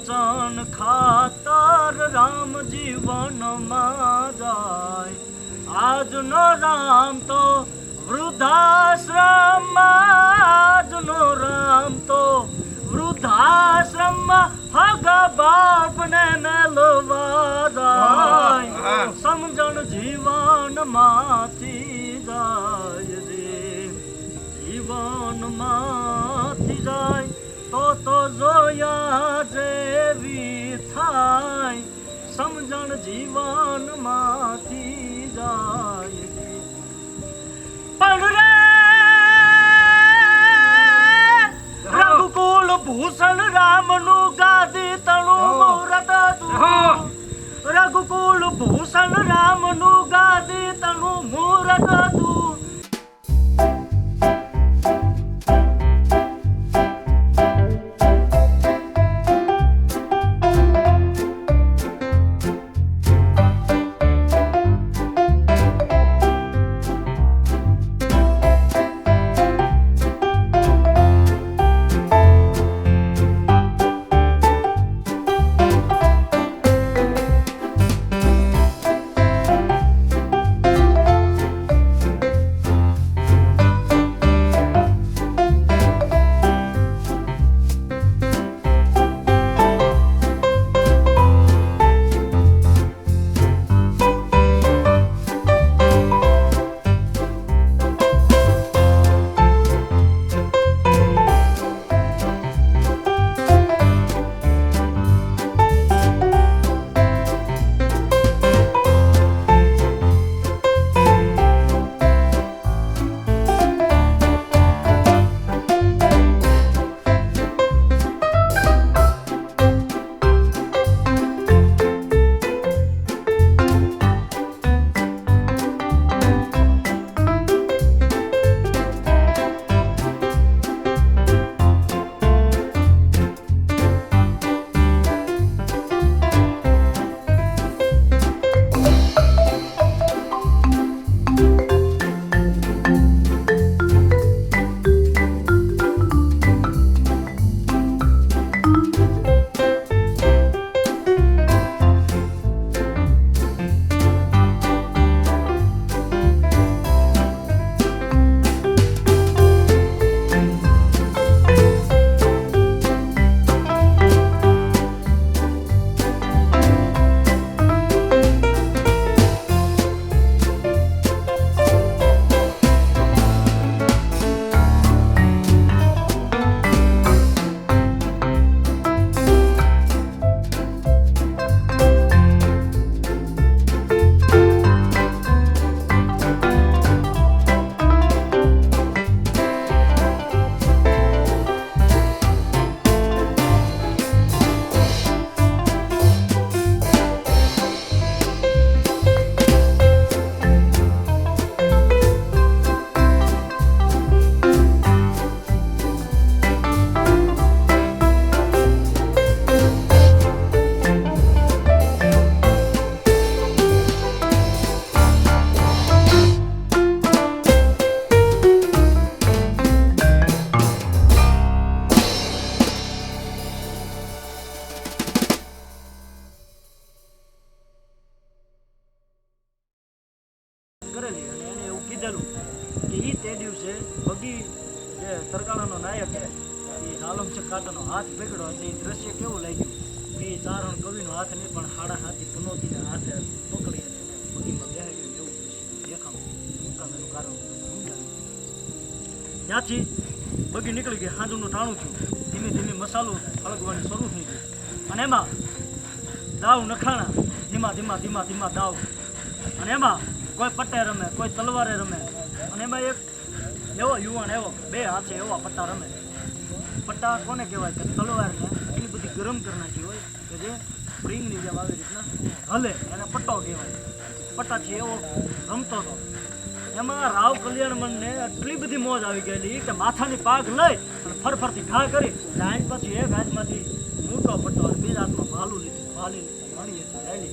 વચન ખાતર રામ જીવનમાં જાય. આજનો રામ તો વૃદ્ધાશ્રમમાં, આજનો રામ તો વૃદ્ધાશ્રમમાં હગા બાપને મેલવા જાય. સમજણ જીવનમાંથી જાય રે, જીવનમાંથી જાય તો જોયા જેવી થાય. સમજણ જીવનમાંથી જાય પણ રે રઘુકુલ ભૂષણ રામનું ગાદી તણું મુહૂર્ત હતું. રઘુકુલ ભૂષણ રામનું ગાદી તણું મુહૂર્ત હતું. કરેલી અને એને એવું કીધેલું કે એ તે દિવસે બગી જે તરગાળાનો નાયક છે એ આલમ છે કાંટાનો હાથ પકડ્યો એટલે એ દ્રશ્ય કેવું લાગ્યું કે એ ચારણ કવિનો હાથ નહીં પણ હાડા હાથી પુનોતીને હાથે પકડી અને બગીમાં બેહાડ્યું એવું દ્રશ્ય દેખાવું મુકામેનું કારણ સમજાવ્યું. ત્યાંથી બગી નીકળી ગઈ. હાંજનું ટાણું થયું. ધીમે ધીમે મસાલો અળગવાની શરૂ થઈ ગઈ અને એમાં દાવ નખાણા. ધીમા ધીમા ધીમા ધીમા દાવ અને એમાં કોઈ પટ્ટે રમે, કોઈ તલવારે રમે અને એમાં એક એવો યુવાન એવો બે હાથે એવા પટ્ટા રમે. પટ્ટા કોને કહેવાય કે તલવારને એટલી બધી ગરમ કરી નાખી હોય કે જે સ્પ્રિંગની જેમ આવી રીતના હલે એને પટ્ટો કહેવાય. પટ્ટાથી એવો રમતો હતો. એમાં રાવ કલ્યાણમણને એટલી બધી મોજ આવી ગયેલી કે માથાની પાઘ લઈ અને ફરફરથી ઘા કરી હાથ પછી એક હાથમાંથી મોટો પટ્ટો અને બીજા હાથમાં ભાલું લીધું. ભાલી મણી હતી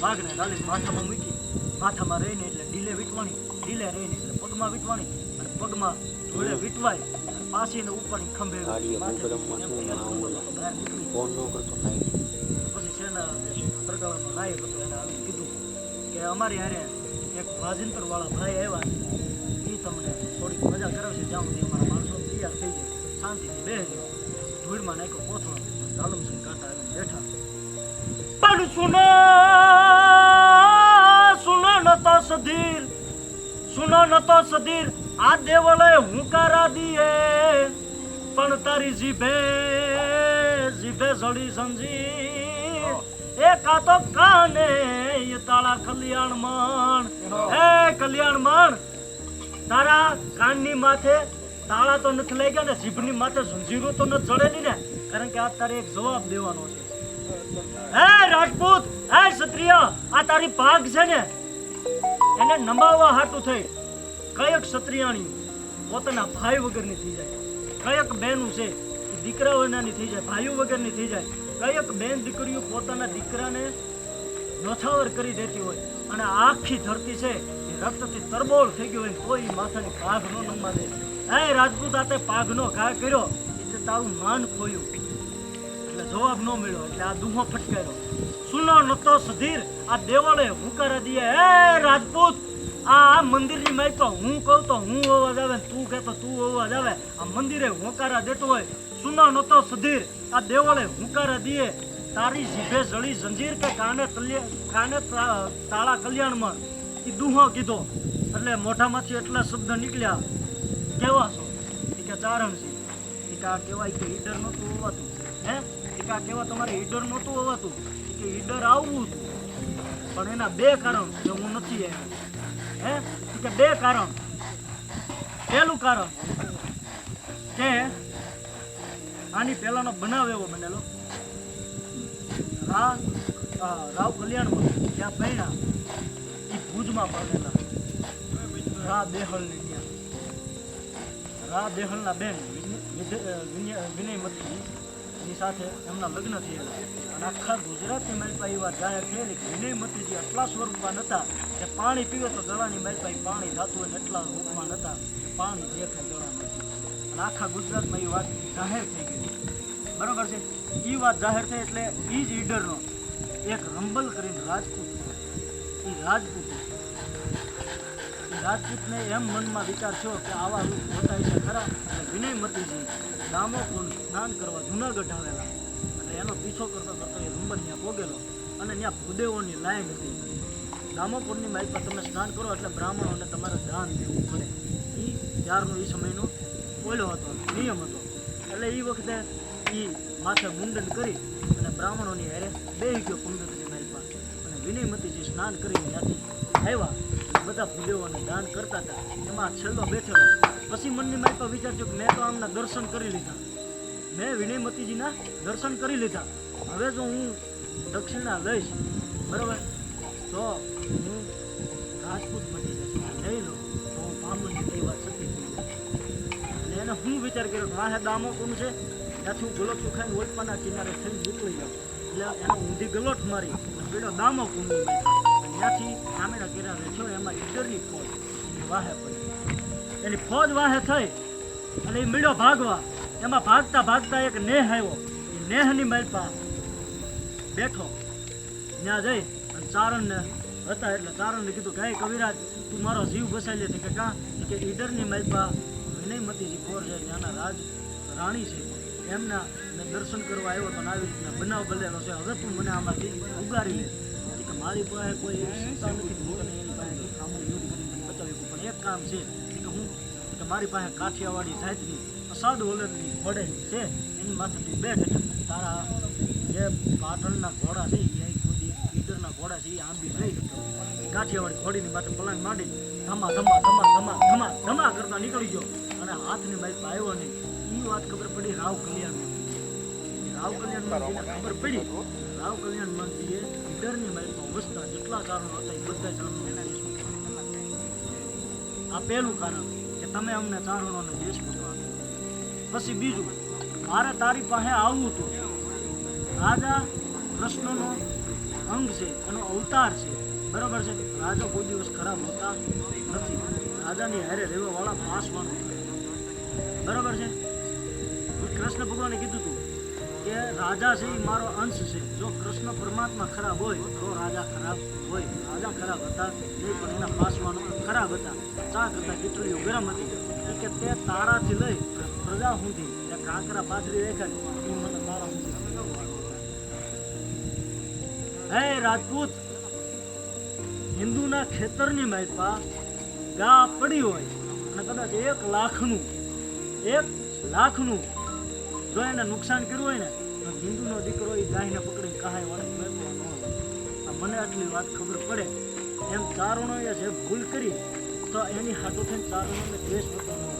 ભાગને ડાલી માથામાં મૂકી. માથામાં રહીને એટલે ઢીલે વીટવાણી, ઢીલે રહીને એટલે પગમાં વીટવાણી અને પગમાં જોડે વીટવાય પાસીને ઉપાડી ખંભે માથે બહાર નીકળી ફોન ન કરતો નહીં. પછી સેના તરગાળાનો નાયક હતો એને આવી કીધું કે અમારી હારે એક વાજિંત્ર વાળા ભાઈ આવ્યા છે, એ તમને થોડીક મજા કરાવશે, જ્યાં સુધી અમારા માણસો તૈયાર થઈ જાય શાંતિથી બેસજો. ધૂળમાં નાખ્યો કોથળો, ઝાલમસિંહ કાંટા આવીને બેઠા. પણ સુનો નતો સધીર, સુનો નતો સધીર, આ દેવળે હુંકારા દીએ, પણ તારી જીભે જડી સંજીર, એ કાતો કાને એ તાળા કલ્યાણ મણ. હે કલ્યાણ મણ, તારા કાનની માથે તાળા તો નથી લઈ ગયા ને, જીભની માથે જંજીરો તો નથી જડેલી ને, કારણ કે આ તારે એક જવાબ દેવાનો છે. હે રાજપૂત, હે ક્ષત્રિય, આ તારી ભાગ છે ને, એને નમાવવા હાટું થઈ કયક ક્ષત્રિયાણી પોતાના ભાઈ વગરની થઈ જાય, કયક બેનું છે દીકરા વગરની થઈ જાય, ભાઈઓ વગરની થઈ જાય, કયક બેન દીકરીઓ પોતાના દીકરાને નોછાવર કરી દેતી હોય, અને આખી ધરતી છે એ રક્તથી તરબોળ થઈ ગયો હોય, કોઈ માથાની પાઘ નો નમવા દે. હે રાજપૂત, આ તે પાઘનો ઘા કર્યો એટલે તારું માન ખોયું, એટલે જવાબ ન મળ્યો, એટલે આ દુહો ફટકાર્યો. સુનો નતો સધીર, આ દેવળે હુંકારા દીએ. હે રાજપૂત, આ મંદિરની માઈ તો હું કહું તો હું અવાજ આવે, તું કહેતો તું અવાજ આવે, આ મંદિરે હુંકારા દેતો હોય. સુનો નતો સધીર, આ દેવળે હુંકારા દીએ, તારી જીભે જળી જંજીર કે કાને તાળા કલ્યાણમાં, એ દુહો કીધો એટલે મોઢામાંથી એટલા શબ્દ નીકળ્યા. કેવા છો? એ કે ચારણ છે. એ કે આ કહેવાય કે ઈડર નહોતું હોવાતું. હે એ કે આ કહેવા તમારે ઈડર નહોતું હોવાતું, કે ઈડર આવવું હતું, પણ એના બે કારણ કે હું નથી આવ્યો. હે કે બે કારણ. પહેલું કારણ કે આની પહેલાનો બનાવ એવો બનેલો, રાવ કલ્યાણમાં ત્યાં પૈણા એ ભુજમાં પામેલા રા દેહલની ત્યાં, રા દેહલના બેન વિનયમતી એની સાથે એમના લગ્ન થયેલા, અને આખા ગુજરાતની માલપા એ વાત જાહેર થયેલી કે વિનયમતીજી એટલા સ્વરૂપમાં નહોતા કે પાણી પીવે તો ગળાની માલપા પાણી થતું હોય, એટલા રૂપમાં નહોતા પાણી દેખાય ગળામાંથી, અને આખા ગુજરાતમાં એ વાત જાહેર થઈ ગઈ. બરોબર છે? એ વાત જાહેર થઈ એટલે એ જ ઈડરનો એક રંબલ કરીને રાજપૂત, એ રાજપૂતને એમ મનમાં વિચાર થયો કે આવા રૂપ હોતા છે ખરા. વિનયમતીજી દામોકુંડ સ્નાન કરવા જુનાગઢ આવેલા, એટલે એનો પીછો કરતો કરતો એ રંબલ ત્યાં પોગેલો, અને ત્યાં ભૂદેવોની લાઈન હતી. દામોકુંડની માઇક પર તમે સ્નાન કરો એટલે બ્રાહ્મણોને તમારે દાન દેવું પડે, એ ત્યારનો એ સમયનો ઓલો હતો, નિયમ હતો. એટલે એ વખતે એ માથે મુંડન કરી અને બ્રાહ્મણોની હારે બેહી ગયો પંગતની માલપા, અને વિનયમતીજી સ્નાન કરીને ત્યાંથી આવ્યા, બધા ભૂદેવોને દાન કરતા હતા, એમાં છેલ્લો બેઠેલો. પછી મનની માલપા વિચારજો કે મેં તો આમના દર્શન કરી લીધા, મેં વિનયમતીજીના દર્શન કરી લીધા, હવે જો હું દક્ષિણા લઈશ બરાબર તો હું રાજપૂત બની જઈશ, લઈ લો તો હું બ્રાહ્મણની કઈ વાત સતી થઈ જાય. અને એને હું વિચાર કર્યો વાહે દામોકુંડ છે, ત્યાંથી હું ગલોઠું ખાઈને ઓલપાના કિનારે થઈને નીકળી જાઉં, એટલે એને ઊંધી ગલોઠ મારી પેલો દામોકુંડની ત્યાંથી સામેના કિનારે થયો, એમાં ઈડરની ફોજ વાહે પડી, એની ફોજ વાહે થઈ અને એ મીડો ભાગવા, એમાં ભાગતા ભાગતા એક નેહ આવ્યો, એ નેહની માલપા બેઠો, ત્યાં જઈ અને ચારણને હતા એટલે ચારણને કીધું કે કવિરાજ તું મારો જીવ બસાવી લેતી કે કાં કે ઈડરની માલપા વિનયમતીજી કોર છે, ત્યાંના રાણી છે, એમના મેં દર્શન કરવા આવ્યો તો આવી રીતના બનાવ બનેલો છે, હવે તું મને આમાંથી ઉગારી લે કે મારી પાસે કોઈ સત્તા નથી, હું તને એની પાસે સામું યુદ્ધ કરીને બચાવી શકું, પણ એક કામ છે કે હું કે મારી પાસે કાઠિયાવાડી જાતની અસાદ ઓલરની ઘોડેલી છે, એની માથે તું બેઠ, એટલે તારા જે પાટણના ઘોડા છે એ ઈડરના ઘોડા છે એ આંબી રહી કાઠિયાવાડી ઘોડીની માથે પલાંગ માંડી ધમા ધમા ધમા ધમા ધમા ધમા કરતા નીકળી ગયો, અને હાથની બાઈક આવ્યો નહીં. એ વાત ખબર પડી રાવ કલ્યાણ મંત્રીને ખબર પડી. રાવ કલ્યાણ મંત્રીએ ઈડરની માઈલમાં વસતા જેટલા કારણો હતા એ બધા ચારણોને દેશમાં. આ પહેલું કારણ કે તમે અમને ચારણોને દેશમાં આપ્યો. પછી બીજું, મારે તારી પાસે આવવું હતું, રાજા કૃષ્ણનો અંગ છે, એનો અવતાર છે, બરાબર છે. રાજા કોઈ દિવસ ખરાબ હોતા નથી, રાજાની હારે રહેવા વાળા માસવાનો બરાબર છે. કૃષ્ણ ભગવાને કીધું હતું કે રાજા છે એ મારો અંશ છે. જો કૃષ્ણ પરમાત્મા ખરાબ હોય તો રાજા ખરાબ હોય. રાજા ખરાબ હતા નહીં, પણ એના પાસવાનો ખરાબ હતા. ચા કરતા કેટલીઓ ગરમ હતી કે તે તારાથી લઈ પ્રજા સુધી તે કાંકરા પાથરી રાખ્યા ને એ મને તારા સુધી. હે રાજપૂત, હિન્દુના ખેતરની માઇપા ગા પડી હોય અને કદાચ 1 લાખનું જો એને નુકસાન કર્યું હોય ને તો હિન્દુનો દીકરો એ ગાયને પકડી કહાય વાળે મેળવવા ન હોય. મને આટલી વાત ખબર પડે એમ ચારણોએ જે ભૂલ કરી તો એની હાથો થઈને ચારણોને દેશ વટો ન હોય.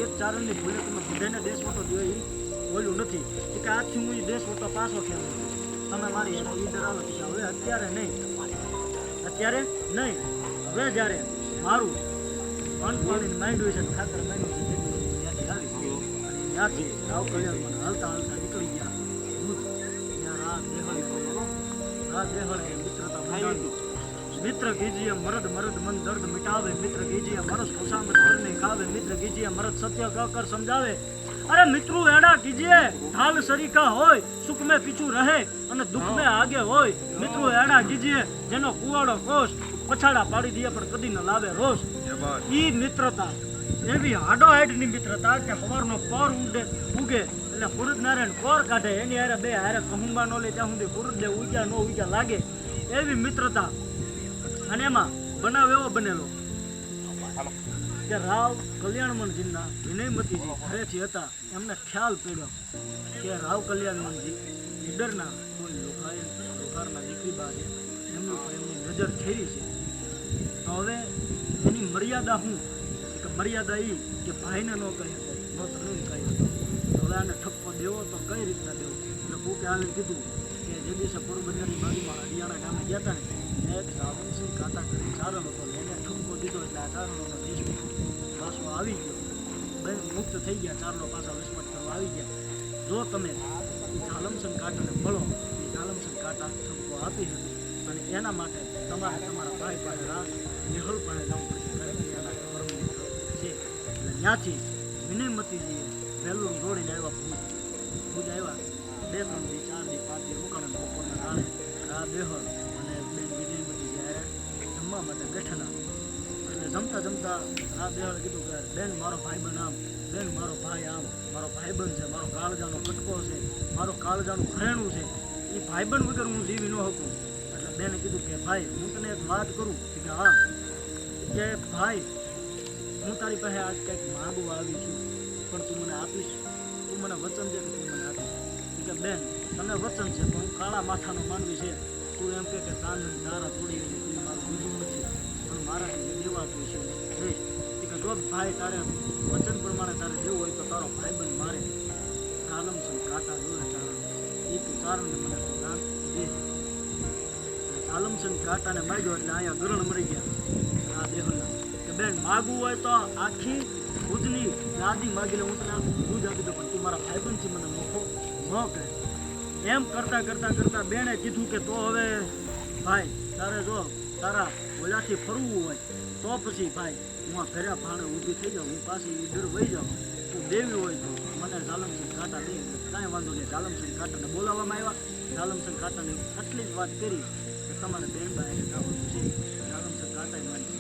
એક ચારણની ભૂલે તમે બધાને દેશ વટો દો એ બોલ્યું નથી કે આજથી હું એ દેશ વટો પાછો ખેલ તમે મારી એને ઈ ડરાવો છે. હવે અત્યારે નહીં, હવે જ્યારે મારું અનફોર્ડ માઇન્ડ હોય છે ખાતર માઇન્ડ હોય છે ત્યાંથી આવી અને ત્યાંથી રાવ કલ્યાણ હાલતા નીકળી ગયા. ત્યાં રાત દેહળી મિત્રતા મંડાવી. મિત્ર કીજીએ મરદ મન દર્દ મિટાવે. મિત્ર કીજીએ મરદ ખુશામત કરને ખાવે. મિત્ર કીજીએ મરદ સત્ય કર સમજાવે. અરે મિત્રો એડા કીજીએ ઢાલ સરીકા હોય સુખ में પીછું રહે અને દુઃખ में આગે હોય. મિત્રો એડા કીજીએ જેનો કુવાડો કોષ પછાડા પાડી દે પણ કદી ન લાવે રોષ. ઈ મિત્રતા એવી હાડો હાડની મિત્રતા કે સવારનો પોર ઉગે એટલે સૂરજનારાયણ પોર કાઢે એની હારે બે હારે કહુંબા નો લે ત્યાં સુધી સૂરજ ઉગ્યા ન ઉગ્યા લાગે એવી મિત્રતા. અને એમાં બનાવ એવો બનેલો કે રાવ કલ્યાણમનજીના વિનયમતીજી ઘરેથી હતા. એમને ખ્યાલ પડ્યો કે રાવ કલ્યાણમનજી લીડરના કોઈ લોહારના દીકરી બા છે એમની ઉપર એમની નજર ઠેરી છે. તો હવે એની મર્યાદા શું કે મર્યાદા એ કે ભાઈને ન કહી શકો ન ધણી કહી શકો. હવે આને ઠપકો દેવો તો કઈ રીતના દેવો. એટલે કોકે આવીને કીધું કે જે દિવસે પોરબંદરની બાજુમાં હરિયાણા ગામે ગયા હતા ને એક સાવનસિંહ કાંટા કરી ચારણ હતો ને એને ઠપકો દીધો એટલે આ ચારણોનો દેશ પાછો આવી ગયો. બે મુક્ત થઈ ગયા. ચારણો પાછા વસવાટ કરવા આવી ગયા. જો તમે ઝાલમસન કાંટાને મળો એ ઝાલમસન કાંટા ઠપકો આપી હતી અને એના માટે તમારે તમારા ભાઈ પાસે નિહળ પાસે જવું પડશે કારણ કે એના પરમ મિત્ર છે. એટલે ત્યાંથી વિનયમતીજીએ વહેલું દોડીને આવ્યા. ભુજ આવ્યા. 2-3 દી 4 દી 5 દી રોકાણ બપોરના કાળે આ દેહળ અને બેન વિનયમતીજી હારે જમવા માટે બેઠેલા. એટલે જમતા આ દેહળે કીધું કે બેન મારો ભાઈબંધ આમ, બેન મારો ભાઈ આમ, મારો ભાઈબંધ છે, મારો કાળજાનો કટકો છે, મારો કાળજાનું ઘરેણું છે, એ ભાઈબંધ વગર હું જીવી ન શકું. એટલે બેને કીધું કે ભાઈ હું તને એક વાત કરું કે હા કે ભાઈ હું તારી પાસે આજ કંઈક માગવા આવી છું પણ તું મને આપીશ? તું મને વચન દે કે તું મને આપીશ. કે બેન તને વચન છે પણ હું કાળા માથાનો માનવી છે. તું એમ કે ચાંદની તારા તોડી તું મારું બીજું નથી પણ મારાથી જે દેવાતું છે દઈશ. કે જો ભાઈ તારે વચન પ્રમાણે તારે દેવું હોય તો તારો ભાઈબંધ મારે ઝાલમસન કાંટા જોડે ચારણ એ તું ચારણને મને તું દાન દે. ઝાલમસન કાંટાને માગ્યો એટલે અહીંયા ગરણ મરી ગયા આ દેહના કે બેન માગવું હોય તો આખી ભુજની ગાદી માગી લે, હું તને ભુજ આપી દઉં પણ તું મારા ભાઈબંધથી મને મોખો ન કહે. એમ કરતા બેને કીધું કે તો હવે ભાઈ તારે જો તારા ઓલાથી ફરવું હોય તો પછી ભાઈ હું આ ઘરે ભાણે ઊભી થઈ જાઉં, હું પાછી ડર વહી જાઉં. તું દેવી હોય તો મને ઝાલમસન કાંટા દે. કાંઈ વાંધો નહીં. ઝાલમસન કાંટાને બોલાવવામાં આવ્યા. ઝાલમસન કાંટાની આટલી જ વાત કરી કે તમારે બેનબાઈને જવાનું છે. ઝાલમસન કાંટાએ માની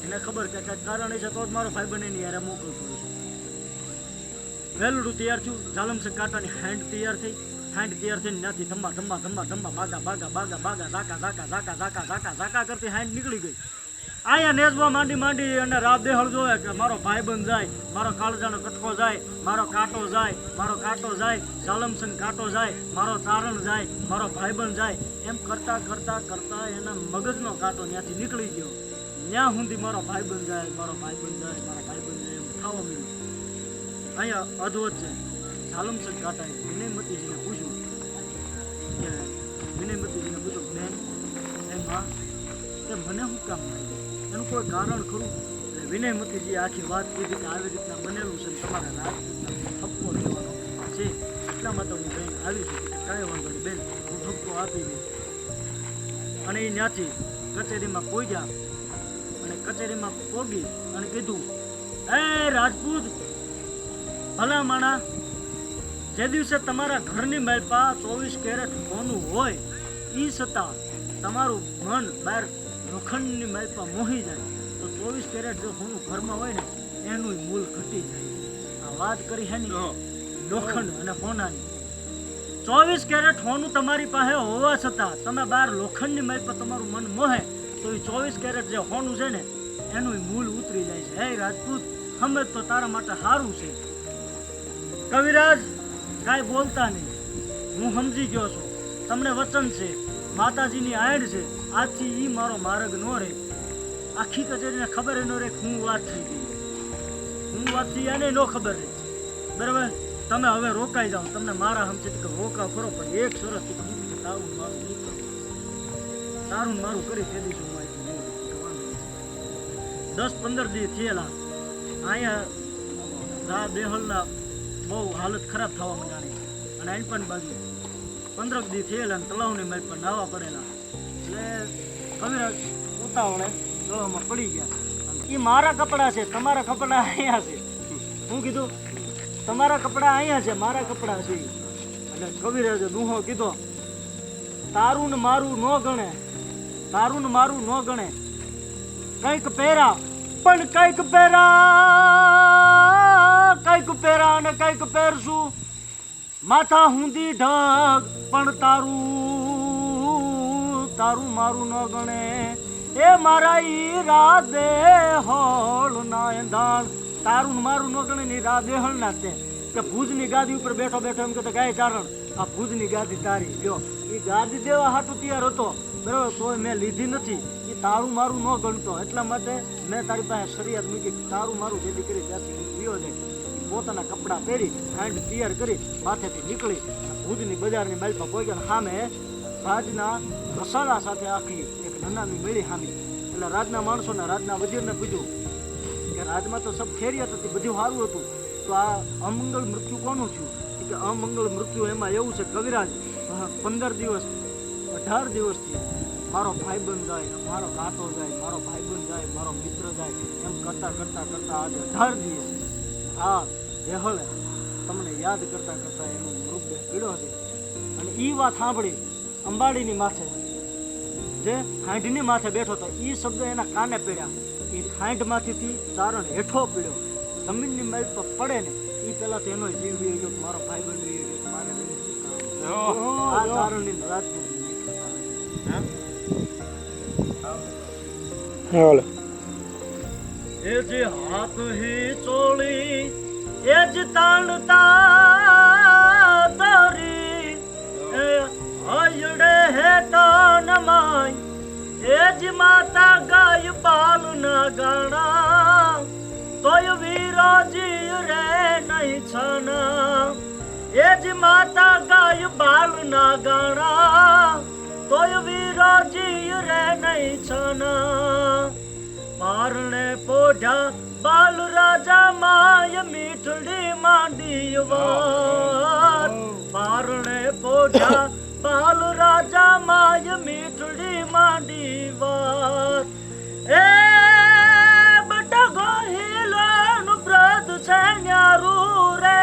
એને ખબર કે કાંઈક કારણ છે તો જ મારો ભાઈબંધ એની યારે મોકલતો હોય છે. વહેલું તૈયાર થયું. ઝાલમસન કાંટાની હાંડ તૈયાર થઈને ત્યાંથી ધમ્મા ઝાકા કરતી હાંડ નીકળી ગઈ. અહીંયા નેજવા માંડી અને રાત દેહળ જોવે કે મારો ભાઈબંધ જાય, મારો કાળજાનો કટકો જાય, મારો કાંટો જાય, ઝાલમસન કાંટો જાય, મારો ચારણ જાય, મારો ભાઈબંધ જાય. એમ કરતા એના મગજનો કાંટો ત્યાંથી નીકળી ગયો. ત્યાં સુધી મારો ભાઈબંધ જાય એમ થવા મળ્યું. અહીંયા અધવત છે. ઝાલમસન કાંટાએ વિનયમતીજીને પૂછ્યું બેન એમાં કે મને શું કામ લાગ્યું, એનું કોઈ કારણ ખરું? એટલે વિનયમતીજીએ આખી વાત કીધી કે આવી રીતના બનેલું છે, તમારે રાજપૂતના ઠપકો દેવાનો છે, એટલા માટે હું કંઈક આવી છું. કાંઈ વાંધો નહીં બેન, હું ઠપકો આપી દઉં. અને એ ત્યાંથી કચેરીમાં પહોંચ્યા અને કચેરીમાં પોગી અને કીધું, એ રાજપૂત ભલા માણા, જે દિવસે તમારા ઘરની માલપા 24 કેરેટ સોનું હોય ઈ છતાં તમારું મન બહાર લોખંડની માલપા મોહી જાય તો 24 કેરેટ જો સોનું ઘરમાં હોય ને એનું મૂલ ઘટી જાય. આ વાત કરી હે ને લોખંડ અને સોનાની. 24 કેરેટ સોનું તમારી પાસે હોવા છતાં તમે બહાર લોખંડની માલપા તમારું મન મોહે તો એ 24 કેરેટ જે સોનું છે ને એનું મૂલ ઉતરી જાય છે. હે રાજપૂત, સમજ તો તારા માટે સારું છે. કવિરાજ કાંઈ બોલતા નહીં, હું સમજી ગયો છું. તમને વચન છે, માતાજીની આયડ છે, આજથી ઈ મારો માર્ગ નો રહે. આખી કચેરીને ખબર ન રહે હું વાત થઈ ગઈ, હું વાત થઈ એને નો ખબર રહે. બરાબર, તમે હવે રોકાઈ જાઓ. તમને મારા સમજે કે રોકાવ કરો, પણ એક સરસ તારું મારું નહીં કરું. તારું મારું કરી તે દિવસે 10-15 દી થયેલા અહીંયા દેહલના બહુ હાલત ખરાબ થવા માંડી અને આઈપન બાજુ 15 દી થયેલા તળાવની મેલ પર નાવા પડેલા. એટલે કવિરાજ ઉતાવળે તળાવમાં પડી ગયા. એ મારા કપડાં છે, તમારા કપડાં અહીંયા છે. હું કીધું તમારા કપડાં અહીંયા છે, મારા કપડાં છે. એટલે કવિરાજે દુહો કીધો, તારું ને મારું ન ગણે, તારું ને મારું ન ગણે. કંઈક પહેરા પણ કંઈક પહેરા અને કંઈક પહેરશું. માથા હુંદી ઢગ પણ તારું મારું ન ગણે. એ મારા ઈ રાધે હોળ ના એંધાણ. તારું મારું ન ગણે ની રાધે હળ ના તે કે ભુજની ગાદી ઉપર બેઠો બેઠો એમ કે ગાય ચારણ આ ભુજની ગાદી તારી. જો એ ગાદી દેવા હાટું તૈયાર હતો, બરાબર, તો મેં લીધી નથી. એ તારું મારું ન ગણતો, એટલા માટે મેં તારી પાસે શરિયાત મૂકી. તારું મારું જેથી કરી ત્યાંથી પીયો જાય. પોતાના કપડાં પહેરી ખાંડ તૈયાર કરી માથેથી નીકળી ભુજની બજારની માલપા પહોંચ્યા. સામે રાજના રસાળા સાથે આખી એક નનામી મેળી સામી. એટલે રાજના માણસોને રાજના વજીરને પૂછ્યું કે રાજમાં તો સબ ખેરિયત હતી, બધું સારું હતું, તો આ અમંગળ મૃત્યુ કોનું થયું? કે અમંગળ મૃત્યુ એમાં એવું છે કવિરાજ, 15 દિવસ 18 દિવસથી મારો ભાઈબંધ જાય, મારો કાંટો જાય, મારો ભાઈબંધ જાય, મારો મિત્ર જાય, એમ કરતા કરતા કરતા આજે 18 દિવસ આ દેહળે તમને યાદ કરતા કરતા એનો મૃતદેહ પીડ્યો છે. અને એ વાત સાંભળી અંબાડીની માથે જે ખાંડની માથે બેઠો હતો એ શબ્દ એના કાને પડ્યા. એ ખાંડમાંથી ચારણ હેઠો પીડ્યો, જમીનની મેલ પર પડે ને એ પેલા તો એનો જીવ વી ગયો, મારો ભાઈબંધ વી ગયો, મારે આ ચારણની રાજપૂત એ જે હાથ હી ચોળી એ જ તાણતા દરી એ હયડે હે તન માય એ જ માતા ગાય બાલ ના ગાણા તોય વિરાજી રે નહીં છાના. એ જ માતા ગાય બાલ ના ગાણા તોય વિરાજી રે નહીં છાના. પારણે પોઢા બાલ રાજા માય મીઠડી માંડી વાત. પારણે પોઢા બાલ રાજા માય મીઠડી માંડી વાત. એ બટા ગોહિલાનું વ્રત છે ન્યારું રે,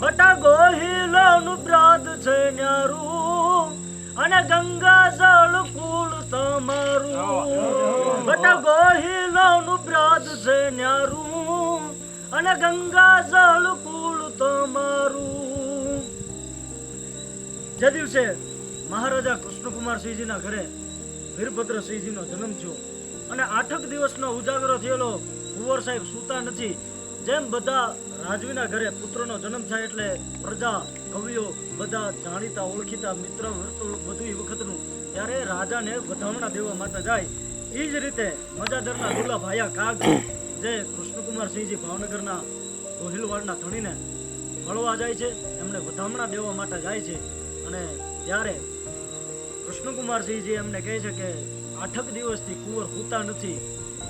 બટા ગોહિલાનું વ્રત છે ન્યારું અને ગંગા જળ કુળ તમારું. બટા ગોહિલાનું વ્રત છે ન્યારું અને ગંગા જળ કુળ તમારું. જે દિવસે મહારાજા કૃષ્ણકુમારસિંહજીના ઘરે વીરભદ્રસિંહજીનો જન્મ થયો અને 8 દિવસનો ઉજાગરો થયેલો. કુંવર સાહેબ સૂતા નથી. જેમ બધા રાજવીના ઘરે પુત્રનો જન્મ થાય એટલે પ્રજા, કવિઓ, બધા જાણીતા ઓળખીતા મિત્ર વર્તુળ બધું એ વખતનું, ત્યારે રાજાને વધામણા દેવા માટે જાય. એ જ રીતે મજાદરના દુલા ભાયા કાગ જે કૃષ્ણકુમારસિંહજી ભાવનગરના ગોહિલવાડના ધણીને મળવા જાય છે, એમને વધામણા દેવા માટે જાય છે. અને ત્યારે કૃષ્ણકુમારસિંહજી એમને કહે છે કે 8 દિવસથી કુંવર સૂતા નથી,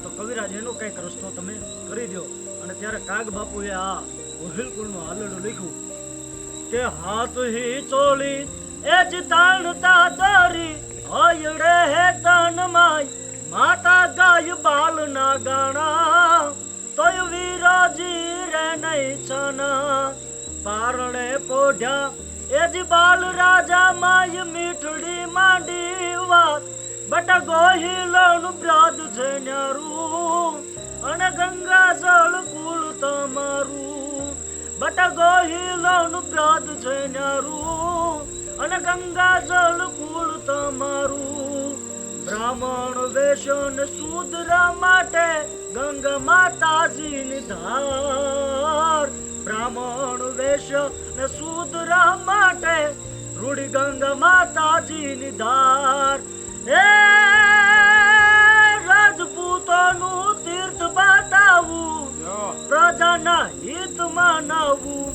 તો કવિરાજ એનો કંઈક રસ્તો તમે કરી દો. અને ત્યારે કાગ બાપુએ આ ગોહિલકુળનું હાલડું લખ્યું કે હાથ હી ચોળી એ જ તાણતા દરી હયડે હે તન માય માતા ગાય બાલ ના ગાણા તોય વિરાજી રે મળે નહીં છન પારણે પોઢ્યા એ જ બાલ રાજા માય મીઠડી માંડી વાત બટ ગોહિલોનું બ્રાદ છે ન્યારું અને ગંગા જળ કુળ તમારું બટ ગોહિલોનું બ્રાદ છે ન્યારું અને ગંગા જળ કુળ તમારું બ્રાહ્મણ વેશ ને શૂદ્ર માટે ગંગા માતાજીની ધાર બ્રાહ્મણ વેશ ને શૂદ્ર માટે રૂડી ગંગા માતાજીની ધાર એ રાજપૂતોનું તીર્થ બતાવું પ્રજાના હિત માનવું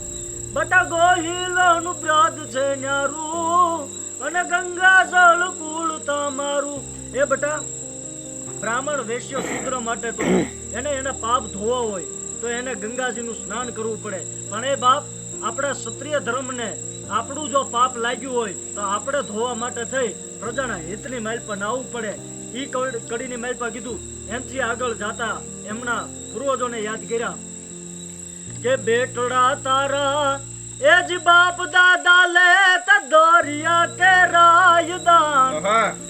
બટા ગોહિલોનું બ્રત છે ન્યારું અને ગંગા જળ કુળ તમારું એ બટા બ્રાહ્મણ વેશ્ય શૂદ્ર માટે તો એને એના પાપ ધોવા હોય તો એને ગંગાજીનું સ્નાન કરવું પડે પણ એ બાપ આપણા ક્ષત્રિય ધર્મને આપણું જો પાપ લાગ્યું હોય તો આપણે ધોવા માટે થઈ પ્રજાના હિતની માઇલ પર આવવું પડે ઈ કડીની માઇલ પર કીધું એમથી આગળ જાતા એમના પૂર્વજોને યાદ કર્યા કે બેટડા તારા એ જ બાપ દાદા લે ત દોરિયા કે રાયદાન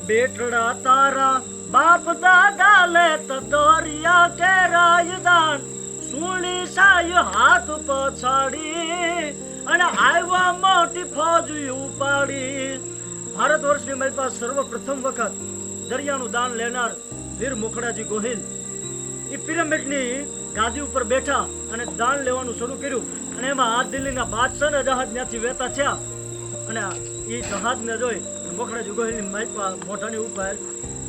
બેટડા તારા બાપ દાદા લે ત દોરિયા કે રાયદાન સુણી સાય હાથ પછાડી અને આવ્યા મોટી ફોજ ઉપાડી ભારત વર્ષની મારી પાસે સર્વપ્રથમ વખત દરિયાનું દાન લેનાર વીર મોખડાજી ગોહિલ એ પિરામિડની ગાદી ઉપર બેઠા અને દાન લેવાનું શરૂ કર્યું અને એમાં આ દિલ્હીના બાદશાહના જહાજ ત્યાંથી વહેતા થયા અને એ જહાજને જોઈ મોખડાજી ગોહિલની મારી મોઢાની ઉપર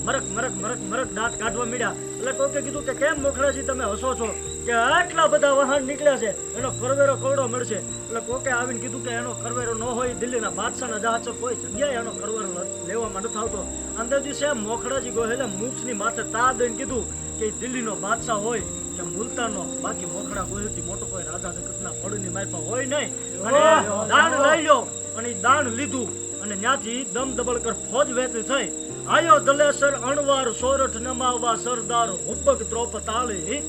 મરક મરક મરક મરક દાંત કાઢવા મીડ્યા એટલે કોકે કીધું કે કેમ મોખડાજી તમે હસો છો કે આટલા બધા વાહન નીકળ્યા છે એનો કરવેરો કવડો મળશે એટલે કોકે આવીને કીધું કે એનો કરવેરો ન હોય દિલ્હીના બાદશાહના જહાજ કોઈ જગ્યાએ એનો કરવેરો લેવામાં નથી આવતો અંદાજી છે મોખડાજી ગોહિલે મૂછની માથે તા દઈને કીધું કે દિલ્હીનો બાદશાહ હોય કે મુલતાનનો બાકી મોખડા ગોહિલથી મોટો કોઈ રાજા જગતના પડની માલપા હોય નહીં અને દાન લઈ લ્યો અને દાન લીધું અને ત્યાંથી દમદબળકર ફોજ વહેતી થઈ આયો દલેસર અણવાર સોરઠ નમાવા સરદાર હુબ્બક દ્રોપ તાળી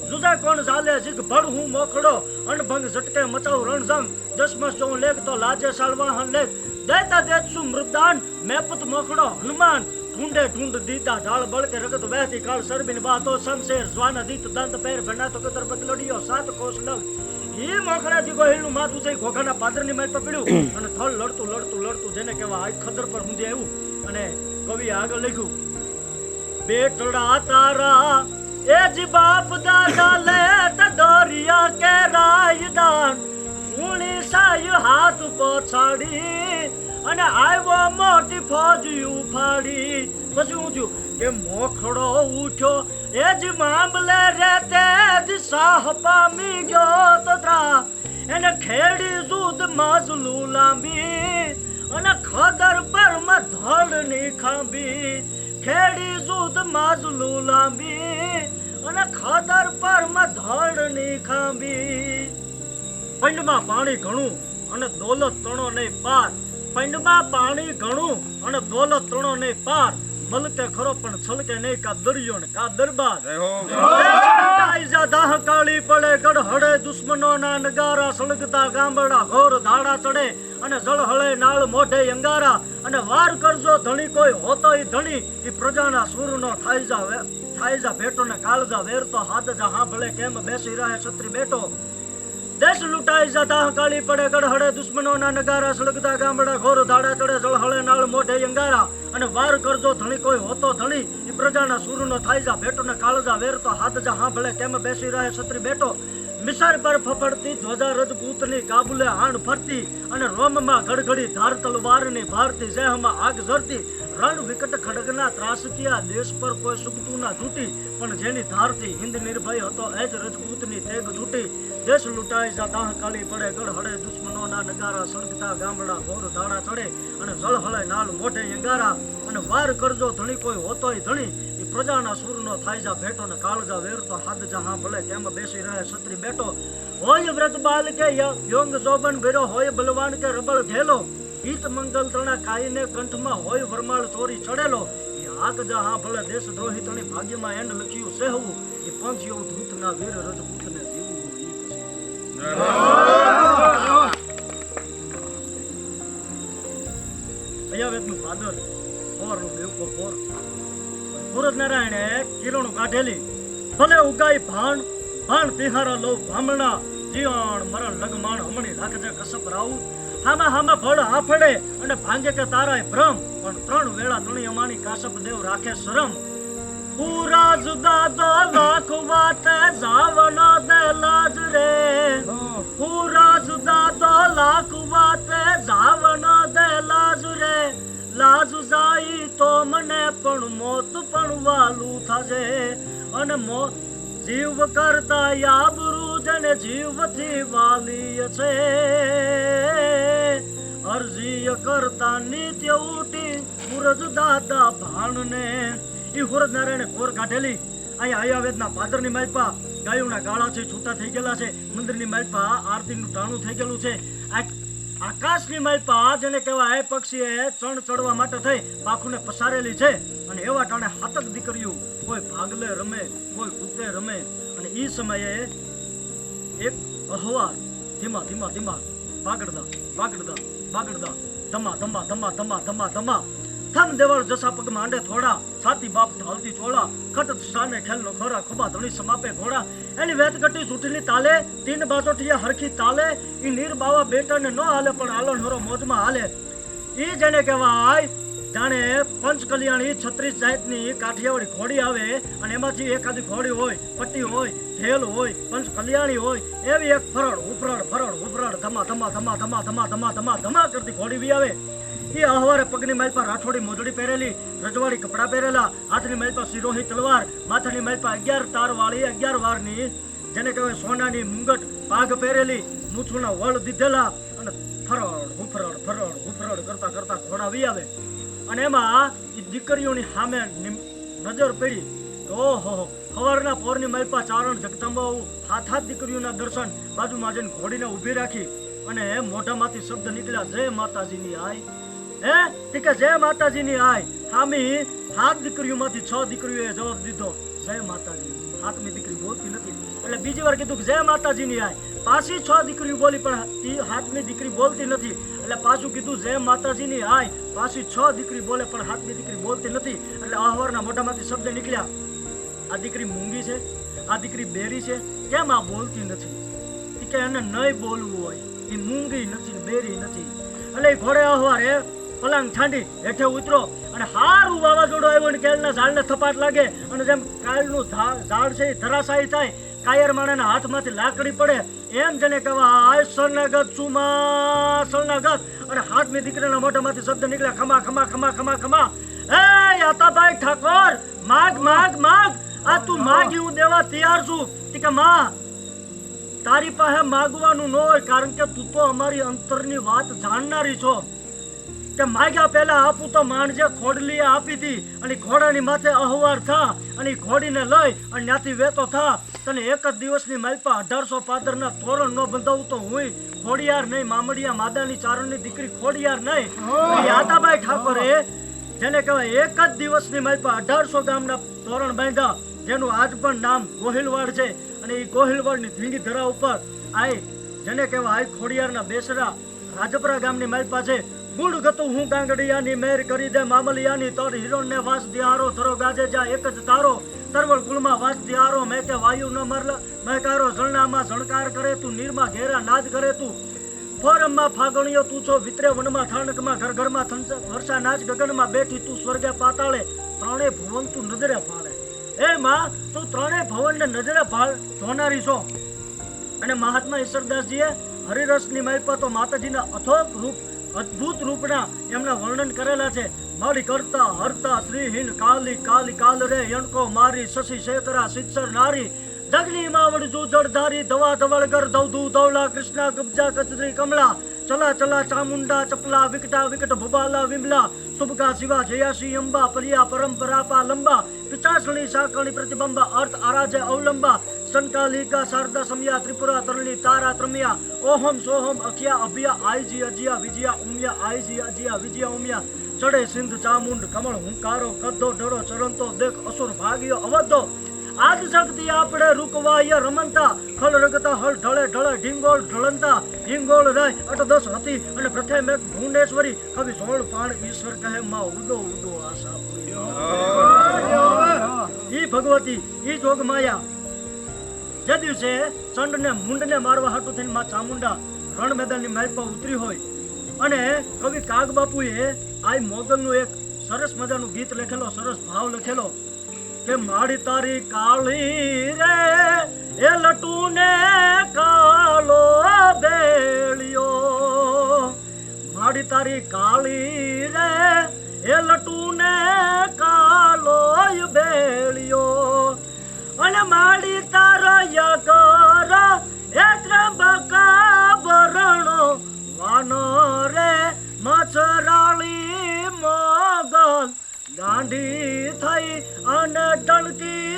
જુજા કોણ ચાલે શીખ ભડ હું મોખડો અણભંગ ઝટકે મચાવ રણજંગ દસમસ જો લેખ તો લાજે સાલવાહન લેખ દેતા દેતસુ મૃદાન મેપત મોખડો હનુમાન ઢૂંઢે ઢૂંઢ દીતા ઢાળ બળકે રગત વહેતી કાળ સરબીન બાતો શમશેર સ્વાન દીત દંત પેર ભેના તો કતર બદલડિયો સાત કોષ લગ ઈ મોખડાજી ગોહિલનું માથું છે ઘોઘાના પાદરની માલ પર પડ્યું અને થળ લડતું લડતું લડતું જેને કહેવાય આ ખદર પર ઊંધી આવ્યું અને કવિએ આગળ લખ્યું બેટડા તારા એ જ બાપ દાદા લે ત દોરિયા કે રાયદાન સુણી સાય હાથ પછાડી અને આવ્યો મોટી ફોજ ઉફાડી પછી હું છું કે મોખડો ઉઠ્યો એ જ મામલે રે તે દિશા પામી ગયો તો ત્રા એને ખેડી જુદ માજલું લાંબી અને ખદર પર માં ધડ ની ખાંબી ખેડી જુદ માજલું લાંબી અને ખદર પર માં ધડ ની ખાંબી પંડમાં પાણી ઘણું અને દોલત તણો નહીં પાર પંડમાં પાણી ઘણું અને દોલત તણો નહીં પાર મલકે ખરો પણ છલકે નહીં કા દરિયો ને કા દરબાર દાહ કાળી પડે ગઢ હડે દુશ્મનો ના નગારા સળગતા ગામડા ઘોર ધાડા ચડે અને જળ હળે નાળ મોઢે અંગારા અને વાર કરજો ધણી કોઈ હોતો ઈ ધણી ઈ પ્રજાના સૂરનો થાય જા ભેટો ને કાળજા વેરતો હાથ જા હા ભલે કેમ બેસી રહે છત્રી બેટો દેશ લૂંટાઈ જા દાહ કાળી પડે ગઢ હડે દુશ્મનો ના નગારા સળગતા ગામડા ઘોર ધાડા ચડે જળ હળે નાળ મોઢે અંગારા અને વાર કરજો ધણી કોઈ હોતો ધણી ઈ પ્રજાના સૂરનો થાય જા ભેટો ને કાળજા વેરતો હાથ જા હા ભલે કેમ બેસી રહે છત્રી બેટો મિસાર પર ફફડતી ધ્વજા રજપૂતની કાબુલે આણ ફરતી અને રોમમાં ગડગડી ધાર તલવારની ભારતી જેહમાં આગ ઝરતી રણ વિકટ ખડગના ત્રાસકિયા દેશ પર કોઈ સુગતું ના તૂટી પણ જેની ધારથી હિન્દ નિર્ભય હતો એ જ રજપૂતની તેગ તૂટી દેશ લૂંટાઈ જા દાહ કાળી પડે ગઢ હડે દુશ્મનોના નગારા સળગતા ગામડા ઘોર ધાડા ચડે અને જળ હળે નાળ મોઢે અંગારા અને વાર કરજો ધણી કોઈ હોતોય ધણી એ પ્રજાના સૂરનો થાય જા ભેટો ને કાળજા વેરતો હાથ જા હા ભલે કેમ બેસી રહે છત્રી બેટો હોય વ્રત બાલ કે યોંગ જોબન ભેરો હોય બલવાન કે રબળ ઘેલો ગીત મંગલ તણા કાઈને કંઠમાં હોય વરમાળ ચોરી ચડેલો એ આક જા હા ભલે દેશ દ્રોહી તણી ભાગ્યમાં એન્ડ લખ્યું સેહવું એ પંચ એવું ધૂતના વીર રજપૂતને જીવવું અયાવેદનું ભાદર પોરનું દેવકો પોર સૂરજનારાયણે કિરણો કાઢેલી ભલે ઉગાઈ ભાણ ભાણ તિહારા લો ભામણા જીવણ મરણ લગમાણ હમણી રાખજે કસપ રાઉ હામા હામા ભળ આફડે અને ભાંગે કે તારાય ભ્રમ પણ 3 વેળા ધણી અમાણી કાશપ દેવ રાખે શરમ પૂરા જુદા દો લાખ વાતે જાવનો દે લાજ રે પૂરા જુદા દો લાખ વાતે જાવનો દે લાજ રે લાજ જાય તો મને પણ મોત પણ વાલું થશે અને મોત જીવ કરતા આબરૂ જને જીવથી વાલી છે અરજી કરતા નિત્ય ઉઠી સૂરજ દાદા ભાણને ઈ સૂરજ નારાયણે કોર કાઢેલી અહીંયા આયાવેદના પાદરની માલપા ગાયોના ગાળા છે છૂટા થઈ ગયેલા છે મંદિરની માલપા આરતીનું ટાણું થઈ ગયેલું છે આકાશની માલપા જેને કહેવાય પક્ષીએ ચણ ચડવા માટે થઈ પાખુને પસારેલી છે અને એવા ટાણે હાથક દીકરીઓ કોઈ ભાગલે રમે કોઈ કૂદે રમે અને ઈ સમયે એક અહવાર ધીમા ધીમા ધીમા બાગડદા બાગડદા બાગડદા ધમા ધમા ધમા ધમા ધમા ધમા થમ દેવળ જસા પગ માંડે થોડા છાતી બાપ ઢાલતી ચોળા ખટ સાને ખેલનો ખોરા ખોબા ધણી સમાપે ઘોડા એની વેત કટી સુટીલી તાલે 3 બાસોઠિયા હરખી તાલે ઈ નીર બાવા બેટાને ન હાલે પણ આલણ હરો મોજમાં હાલે ઈ જેને કહેવાય જાણે પંચ કલ્યાણી 36 જાતની કાઠિયાવાડી ઘોડી આવે અને એમાંથી એકાદી ઘોડી હોય પટ્ટી હોય ઢેલ હોય પંચ કલ્યાણી હોય એવી એક ફરડ ઉફરડ ધમા ધમા ધમા ધમા ધમા ધમા ધમા ધમા કરતી ઘોડી બી આવે ઈ અહવારે પગની માલ પર રાઠોડી મોજડી પહેરેલી રજવાડી કપડા પહેરેલા હાથની માલ પર સિરોહી તલવાર માથાની માલ પર 11 તાર વાળી 11 વારની જેને કહેવાય સોનાની મુંગટ પાઘ પહેરેલી મૂછુના વળ દીધેલા અને ફરડ કરતા કરતા ઘોડા વી આવે અને એમાં ઈ દીકરીઓની સામે નજર પડી ઓહો સવારના પોરની માલપા ચારણ જગદંબા હાથ દીકરીઓના દર્શન બાજુમાં જઈને ઘોડીને ઊભી રાખી અને મોઢામાંથી શબ્દ નીકળ્યા જય માતાજીની આય હે કે જય માતાજીની આય હામી 7 દીકરીઓમાંથી 6 દીકરીઓએ જવાબ દીધો જય માતાજી 7મી દીકરી બોલતી નથી એટલે બીજી વાર કીધું કે જય માતાજીની આય પાછી 6 દીકરીઓ બોલી પણ 7મી દીકરી બોલતી નથી એટલે પાછું કીધું જય માતાજીની આય પાછી 6 દીકરી બોલે પણ 7મી દીકરી બોલતી નથી એટલે અહવારના મોઢામાંથી શબ્દ નીકળ્યા આ દીકરી મૂંગી છે આ દીકરી બેરી છે કેમ આ બોલતી નથી કે એને નહીં બોલવું હોય એ મૂંગી નથી બેરી નથી એટલે ઘોડે અહવારે પલંગ છાંડી હેઠે ઉતરો અને હારું વાવાઝોડું આવ્યું ને કેળના ઝાડને થપાટ લાગે અને જેમ કાળનું ઝાડ છે ધરાશાયી થાય કાયર માણસના હાથમાંથી લાકડી પડે એમ જેને કહેવાય શરણાગત સુમા શરણાગત અને 7મી દીકરીના મોઢામાંથી શબ્દ નીકળ્યા ખમા ખમા ખમા ખમા ખમા એ આતાભાઈ ઠાકોર માગ માગ માગ આ તું માગી હું દેવા તૈયાર છું કે માં તારી પાસે માગવાનું ન હોય કારણ કે તું તો અમારી અંતરની વાત જાણનારી છો કે માગ્યા પહેલા આપું તો માણજે ખોડલીએ આપી હતી અને ઘોડાની માથે અહવાર થા અને ઘોડીને લઈ અને ત્યાંથી વેતો થા તને એક જ દિવસની માલપા 1800 પાદરના તોરણ ન બંધાવું તો હું ખોડિયાર નહીં મામડિયા માદાની ચારણની દીકરી ખોડિયાર નહીં આતાભાઈ ઠાકોરે જેને કહેવાય એક જ દિવસની માલપા 1800 ગામના તોરણ બાંધ્યા જેનું આજ પણ નામ ગોહિલવાડ છે અને એ ગોહિલવાડની ધીંગી ધરા ઉપર આય જેને કહેવાય ખોડિયારના બેસરા રાજપરા ગામની માલપા છે ગુણ ગતું હું ગાંગડિયાની મેર કરી દે મામલિયાની તોર હિરોણને વાસ દિહારો થરો ગાજે જા એક જ તારો તરવળ કુળમાં વાસ દિહારો મેં કે વાયુ ન મરલ મહેકારો ઝરણામાં ઝણકાર કરે તું નીરમાં ઘેરા નાદ કરે તું ફોરમમાં ફાગણીઓ તું છો વિતરે વનમાં થાણકમાં ઘર ઘરમાં વર્ષા નાચ ગગનમાં બેઠી તું સ્વર્ગે પાતાળે ત્રણે ભુવન તું નજરે ફાળે એ માં તું ત્રણે ભવનને નજરે જોનારી છો અને મહાત્મા ઈશ્વરદાસજીએ હરિરસની માલપા તો માતાજીના અથોક રૂપ અદ્ભુત રૂપના એમના વર્ણન કરેલા છે મારી કરતા હરતા શ્રીહીન કાલી કાલી કાલ રે યણકો મારી શશી શેખરા શિક્ષર નારી દગની માવડ જુ જળધારી ધવા ધવળગર દવધુ ધવલા કૃષ્ણા કબજા કચરી કમલા ચલા ચલા ચામુંડા ચપલા વિકટા વિકટ ભુબાલા વિમલા સુબકા શિવા જયાસી અંબા પર્યા પરંપરા પા લંબા પિચાસણી સાકણી પ્રતિબંબા અર્થ આરાજે અવલંબા સંકાલિકા શારદા સમયા ત્રિપુરા તરણી તારા ત્રમ્યા ઓહમ સોહમ અખિયા અભિયા આઈજી અજિયા વિજયા ઉમિયા આઈજી અજિયા વિજયા ઉમિયા ચડે સિંધ ચામુંડ કમળ હુંકારો કદ્દો ડરો ચરંતો દેખ અસુર ભાગ્યો અવધો આજ શક્તિ આપણે રૂકવાય રમંતા ખલ રગતા હલ ઢળે ઢળે ઢીંગોળ ઢળંતા હિંગોળ રાય 8-10 હતી અને પ્રથમ એક ભુવનેશ્વરી કવિ સોળ પાણ ઈશ્વર કહે માં ઉદો ઉદો આશા ઈ ભગવતી ઈ જોગ માયા જે દિવસે ચંડને મુંડને મારવા હાટુ થઈને માં ચામુંડા રણ મેદાનની માલ પર ઉતરી હોય અને કવિ કાગ બાપુએ આ મોગલનું એક સરસ મજાનું ગીત લખેલો, સરસ ભાવ લખેલો કે માડી તારી કાળી રે એ લટુને કાલો બેળિયો, માડી તારી કાળી રે એ લટુને કાલો બેળિયો અને માડી તારો યગર એ ત્રંબકા વરણો વાનો રે મચરાળી મોગલ ગાંડી થઈ અને ડણકી